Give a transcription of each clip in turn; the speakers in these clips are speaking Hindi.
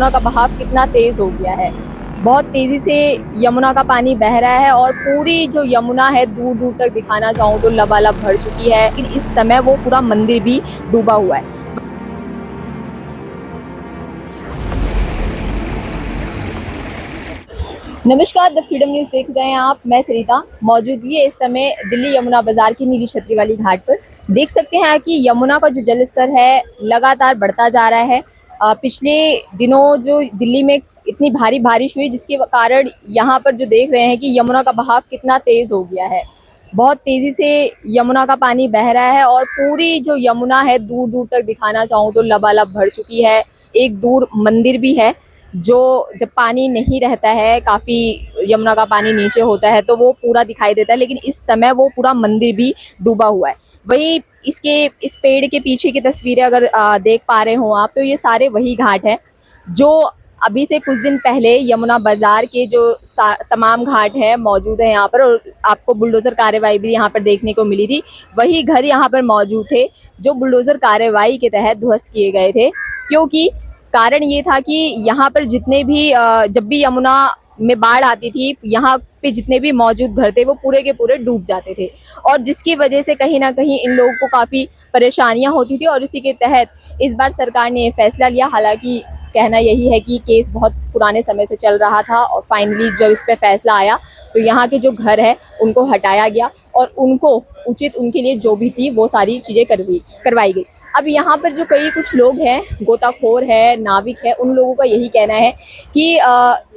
यमुना का बहाव कितना तेज हो गया है। बहुत तेजी से यमुना का पानी बह रहा है और पूरी जो यमुना है दूर दूर तक दिखाना चाहूँ तो लबालब भर चुकी है। लेकिन इस समय वो पूरा मंदिर भी डूबा हुआ है। नमस्कार, द फ्रीडम न्यूज देख रहे हैं आप। मैं सरिता मौजूदगी है इस समय दिल्ली यमुना बाजार की नीली छतरी वाली घाट पर। देख सकते हैं कि यमुना का जो जल स्तर है लगातार बढ़ता जा रहा है। पिछले दिनों जो दिल्ली में इतनी भारी बारिश हुई जिसके कारण यहाँ पर जो देख रहे हैं कि यमुना का बहाव कितना तेज हो गया है। बहुत तेजी से यमुना का पानी बह रहा है और पूरी जो यमुना है दूर दूर तक दिखाना चाहूँ तो लबालब भर चुकी है। एक दूर मंदिर भी है जो जब पानी नहीं रहता है, काफी यमुना का पानी नीचे होता है तो वो पूरा दिखाई देता है, लेकिन इस समय वो पूरा मंदिर भी डूबा हुआ है। वही इस पेड़ के पीछे की तस्वीरें अगर देख पा रहे हो आप तो ये सारे वही घाट है जो अभी से कुछ दिन पहले यमुना बाजार के जो तमाम घाट है मौजूद है यहाँ पर। और आपको बुलडोजर कार्यवाही भी यहाँ पर देखने को मिली थी। वही घर यहाँ पर मौजूद थे जो बुलडोजर कार्यवाही के तहत ध्वस्त किए गए थे, क्योंकि कारण ये था कि यहाँ पर जितने भी जब भी यमुना में बाढ़ आती थी यहाँ पे जितने भी मौजूद घर थे वो पूरे के पूरे डूब जाते थे और जिसकी वजह से कहीं ना कहीं इन लोगों को काफ़ी परेशानियां होती थी। और इसी के तहत इस बार सरकार ने ये फैसला लिया। हालांकि कहना यही है कि केस बहुत पुराने समय से चल रहा था और फाइनली जब इस पे फैसला आया तो यहाँ के जो घर है उनको हटाया गया और उनको उचित उनके लिए जो भी थी वो सारी चीज़ें करवाई गई। अब यहाँ पर जो कई कुछ लोग हैं, गोताखोर है, नाविक है, उन लोगों का यही कहना है कि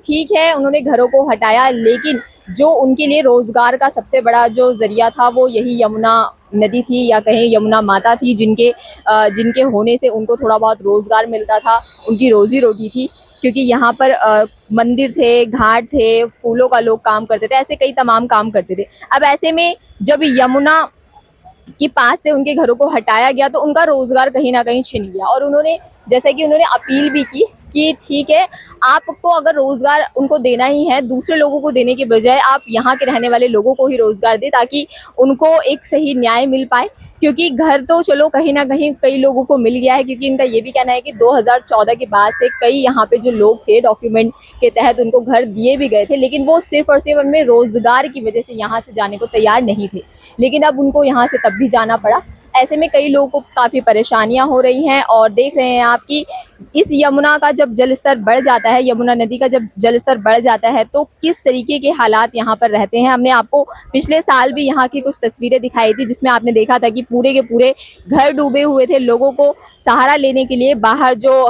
ठीक है उन्होंने घरों को हटाया, लेकिन जो उनके लिए रोजगार का सबसे बड़ा जो जरिया था वो यही यमुना नदी थी या कहीं यमुना माता थी, जिनके होने से उनको थोड़ा बहुत रोजगार मिलता था, उनकी रोजी रोटी थी। क्योंकि यहाँ पर मंदिर थे, घाट थे, फूलों का लोग काम करते थे, ऐसे कई तमाम काम करते थे। अब ऐसे में जब यमुना कि पास से उनके घरों को हटाया गया तो उनका रोजगार कहीं ना कहीं छिन गया। और उन्होंने जैसे कि उन्होंने अपील भी की कि ठीक है आपको अगर रोजगार उनको देना ही है, दूसरे लोगों को देने के बजाय आप यहाँ के रहने वाले लोगों को ही रोजगार दे ताकि उनको एक सही न्याय मिल पाए। क्योंकि घर तो चलो कहीं ना कहीं कई लोगों को मिल गया है, क्योंकि इनका ये भी कहना है कि 2014 के बाद से कई यहाँ पे जो लोग थे डॉक्यूमेंट के तहत उनको घर दिए भी गए थे, लेकिन वो सिर्फ और सिर्फ उनमें रोजगार की वजह से यहाँ से जाने को तैयार नहीं थे। लेकिन अब उनको यहाँ से तब भी जाना पड़ा। ऐसे में कई लोगों को काफ़ी परेशानियां हो रही हैं। और देख रहे हैं आप कि इस यमुना का जब जलस्तर बढ़ जाता है, यमुना नदी का जब जलस्तर बढ़ जाता है तो किस तरीके के हालात यहाँ पर रहते हैं। हमने आपको पिछले साल भी यहाँ की कुछ तस्वीरें दिखाई थी जिसमें आपने देखा था कि पूरे के पूरे घर डूबे हुए थे। लोगों को सहारा लेने के लिए बाहर जो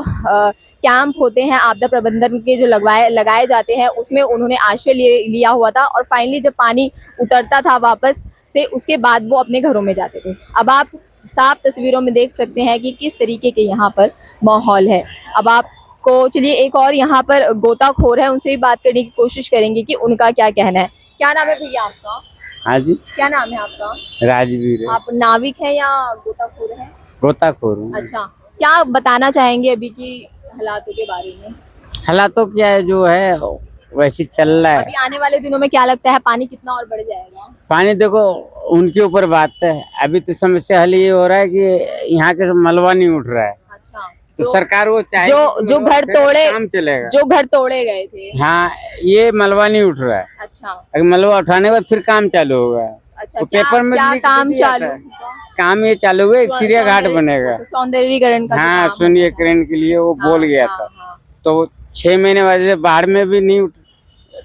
कैंप होते हैं आपदा प्रबंधन के जो लगाए जाते हैं उसमें उन्होंने आश्रय लिया हुआ था। और फाइनली जब पानी उतरता था वापस से उसके बाद वो अपने घरों में जाते थे। अब आप साफ तस्वीरों में देख सकते हैं कि किस तरीके के यहाँ पर माहौल है। अब आपको चलिए एक और यहाँ पर गोताखोर है उनसे भी बात करने की कोशिश करेंगे कि उनका क्या कहना है। क्या नाम है भैया आपका? हाँ जी, क्या नाम है आपका? राजवीर है। आप नाविक हैं या गोताखोर हैं? गोताखोर हूँ। अच्छा, क्या बताना चाहेंगे अभी की हालातों के बारे में? हालातों क्या है जो है वैसे चल रहा है। अभी आने वाले दिनों में क्या लगता है पानी कितना और बढ़ जाएगा? पानी देखो उनके ऊपर बात है। अभी तो समस्या हल ये हो रहा है कि यहाँ के मलबा नहीं उठ रहा है। अच्छा, तो सरकार वो चाहे जो घर तोड़े काम चलेगा। जो घर तोड़े गए थे, हाँ, ये मलबा नहीं उठ रहा है। अच्छा अगर मलबा उठाने के बाद फिर काम चालू होगा। अच्छा, तो क्या पेपर में क्या लिख काम दिया चालू? था। काम ये चालू हुआ, एक चिड़िया घाट बनेगा। अच्छा, सौंदर्यीकरण का जो हाँ, काम सौंदर्यीकरण के लिए वो बोल गया था। हाँ। तो 6 महीने बाद से बाढ़ में भी नहीं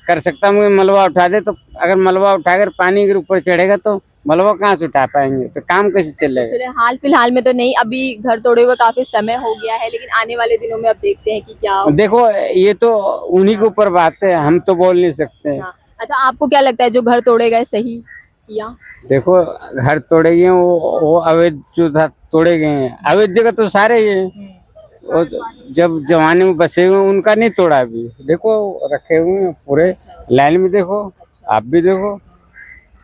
कर सकता मुझे मलबा उठा दे। तो अगर मलबा उठाकर पानी के ऊपर चढ़ेगा तो मलबा कहाँ से उठा पाएंगे, तो काम कैसे चलेगा? चले हाल फिलहाल में तो नहीं, अभी घर तोड़े हुए काफी समय हो गया है, लेकिन आने वाले दिनों में अब देखते हैं कि क्या देखो ये तो उन्हीं के ऊपर बात है, हम तो बोल नहीं सकते। हाँ। अच्छा, आपको क्या लगता है जो घर तोड़े गए सही किया? देखो घर तोड़े गए वो अवैध जो था तोड़े गए हैं। अवैध जगह तो सारे ही हैं। वो जब जमाने में बसे हुए उनका नहीं तोड़ा। अभी देखो रखे हुए हैं पूरे लाइन में, देखो आप भी देखो।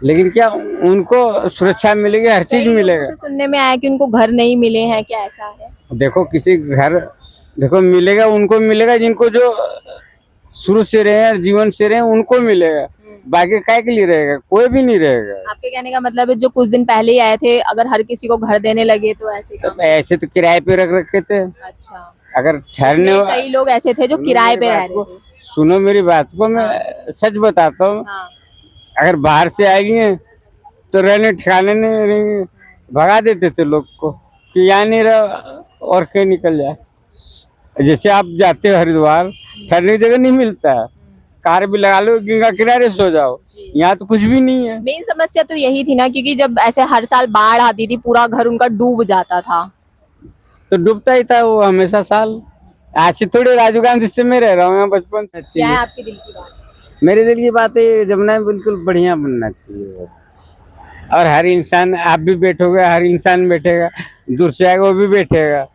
लेकिन क्या उनको सुरक्षा मिलेगी, हर चीज मिलेगा। सुनने में आया कि उनको घर नहीं मिले हैं, क्या ऐसा है? देखो किसी घर देखो मिलेगा, उनको मिलेगा जिनको जो शुरू से रहे जीवन से रहे उनको मिलेगा। बाकी काय के लिए रहेगा? कोई भी नहीं रहेगा। आपके कहने का मतलब है जो कुछ दिन पहले ही आए थे अगर हर किसी को घर देने लगे तो ऐसे सब ऐसे तो किराए पे रख रखे थे। अच्छा, अगर ठहरने इसमें कई लोग ऐसे थे जो किराए पे रह रहे थे। सुनो मेरी बात को, मैं सच बताता हूँ। हाँ, अगर बाहर से आएगी हैं, तो रहने ठिकाने नहीं रहेंगे, भगा देते थे लोग को कि यहाँ नहीं रहो और कहीं निकल जाए। जैसे आप जाते हो हरिद्वार, ठहरने की जगह नहीं मिलता है, कार भी लगा लो, गंगा किनारे सो जाओ। जी। यहाँ तो कुछ भी नहीं है। मेन समस्या तो यही थी ना, क्योंकि जब ऐसे हर साल बाढ़ आती थी पूरा घर उनका डूब जाता था। तो डूबता ही था वो हमेशा साल। आज से थोड़ी राजीव गांधी सिस्टम में रह रहा हूँ यहाँ बचपन से। क्या है आपके दिल की बात? मेरे दिल की बात है, जमुना बिल्कुल बढ़िया बनना चाहिए बस। और हर इंसान, आप भी बैठोगे, हर इंसान बैठेगा, दूर से आएगा वो भी बैठेगा।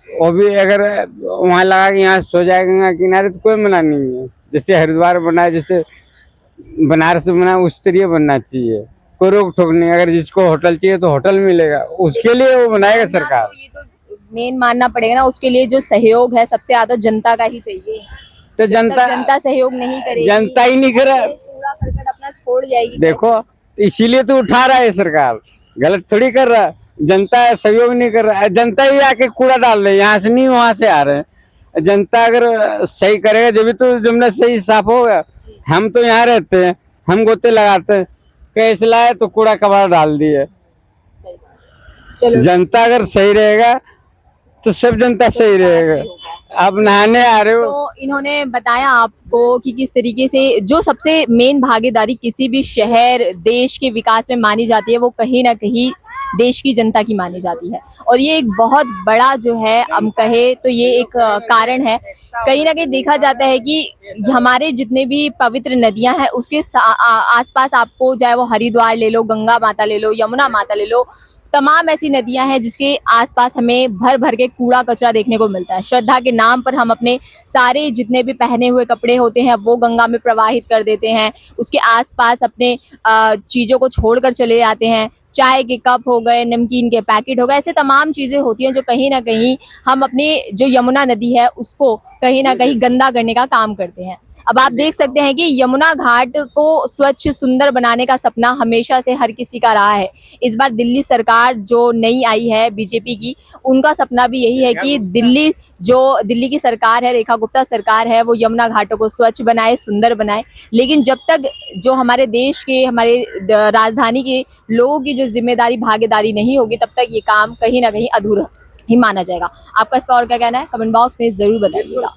वो भी अगर वहाँ लगा कि यहाँ सो जाएगा किनारे, तो कोई मना नहीं है। जैसे हरिद्वार बना है, जैसे बनारस बना, उस तरीके बनना चाहिए। कोई रोक टोक नहीं। अगर जिसको होटल चाहिए तो होटल मिलेगा, उसके लिए वो बनाएगा सरकार। तो ये तो मेन मानना पड़ेगा ना, उसके लिए जो सहयोग है सबसे ज्यादा जनता का ही चाहिए। तो जब तक जनता सहयोग नहीं करेगी, जनता ही नहीं करे। कूड़ा करकट अपना छोड़ जाएगी। देखो, इसीलिए तो उठा रहा है सरकार, गलत थोड़ी कर रहा है। जनता सहयोग नहीं कर रहा है, जनता ही आके कूड़ा डाल रही है, यहाँ से नहीं वहां से आ रहे हैं। जनता अगर सही करेगा जब भी तो जमुना सही साफ होगा। हम तो यहाँ रहते हैं, हम गोते लगाते हैं, कैसे लाए तो कूड़ा कबाड़ डाल दिए। चलो, जनता अगर सही रहेगा तो सब जनता सही रहेगा। आप नहाने आ रहे हो, तो इन्होंने बताया आपको कि किस तरीके से जो सबसे मेन भागीदारी किसी भी शहर देश के विकास में मानी जाती है, वो कहीं ना कहीं देश की जनता की मानी जाती है। और ये एक बहुत बड़ा जो है, हम कहे तो ये एक कारण है। कहीं ना कहीं देखा जाता है कि हमारे जितने भी पवित्र नदियां हैं उसके आसपास आपको, चाहे वो हरिद्वार ले लो, गंगा माता ले लो, यमुना माता ले लो, तमाम ऐसी नदियां हैं जिसके आसपास हमें भर भर के कूड़ा कचरा देखने को मिलता है। श्रद्धा के नाम पर हम अपने सारे जितने भी पहने हुए कपड़े होते हैं वो गंगा में प्रवाहित कर देते हैं। उसके आसपास अपने चीज़ों को छोड़कर चले जाते हैं। चाय के कप हो गए, नमकीन के पैकेट हो गए, ऐसे तमाम चीज़ें होती हैं जो कहीं ना कहीं हम अपने जो यमुना नदी है उसको कहीं ना कहीं गंदा करने का काम करते हैं। अब आप देख सकते हैं कि यमुना घाट को स्वच्छ सुंदर बनाने का सपना हमेशा से हर किसी का रहा है। इस बार दिल्ली सरकार जो नई आई है बीजेपी की, उनका सपना भी यही है कि दिल्ली की सरकार है, रेखा गुप्ता सरकार है, वो यमुना घाटों को स्वच्छ बनाए, सुंदर बनाए। लेकिन जब तक जो हमारे देश के, हमारे राजधानी के लोगों की जो जिम्मेदारी भागीदारी नहीं होगी, तब तक ये काम कहीं ना कहीं अधूरा ही माना जाएगा। आपका इस पर और क्या कहना है, कमेंट बॉक्स में जरूर बताइएगा।